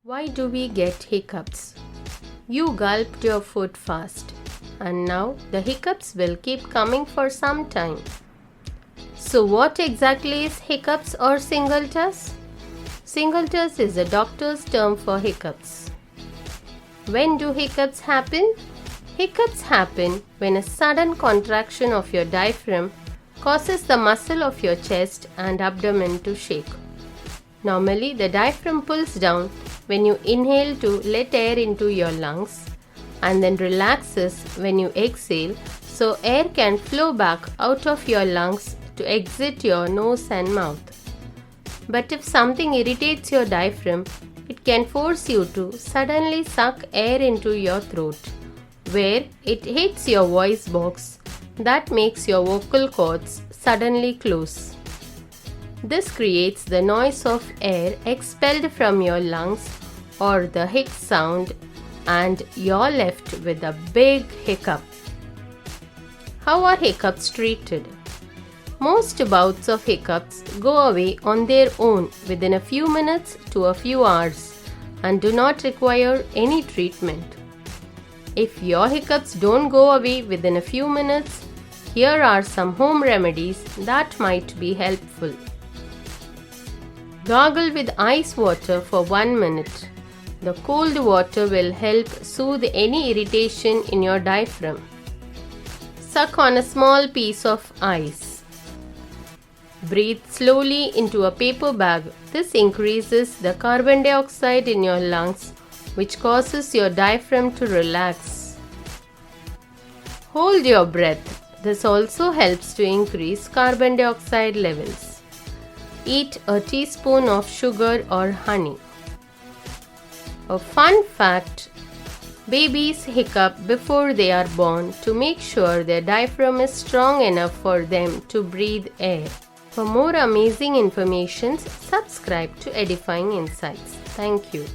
Why do we get hiccups? You gulped your food fast, and now the hiccups will keep coming for some time. So, what exactly is hiccups or singultus? Singultus is a doctor's term for hiccups. When do hiccups happen? Hiccups happen when a sudden contraction of your diaphragm causes the muscle of your chest and abdomen to shake. Normally, the diaphragm pulls down when you inhale to let air into your lungs and then relaxes when you exhale so air can flow back out of your lungs to exit your nose and mouth. But if something irritates your diaphragm, it can force you to suddenly suck air into your throat, where it hits your voice box that makes your vocal cords suddenly close. This creates the noise of air expelled from your lungs or the hic sound, and you're left with a big hiccup. How are hiccups treated? Most bouts of hiccups go away on their own within a few minutes to a few hours and do not require any treatment. If your hiccups don't go away within a few minutes, here are some home remedies that might be helpful. Gargle with ice water for 1 minute. The cold water will help soothe any irritation in your diaphragm. Suck on a small piece of ice. Breathe slowly into a paper bag. This increases the carbon dioxide in your lungs, which causes your diaphragm to relax. Hold your breath. This also helps to increase carbon dioxide levels. Eat a teaspoon of sugar or honey. A fun fact: babies hiccup before they are born to make sure their diaphragm is strong enough for them to breathe air. For more amazing information, subscribe to Edifying Insights. Thank you.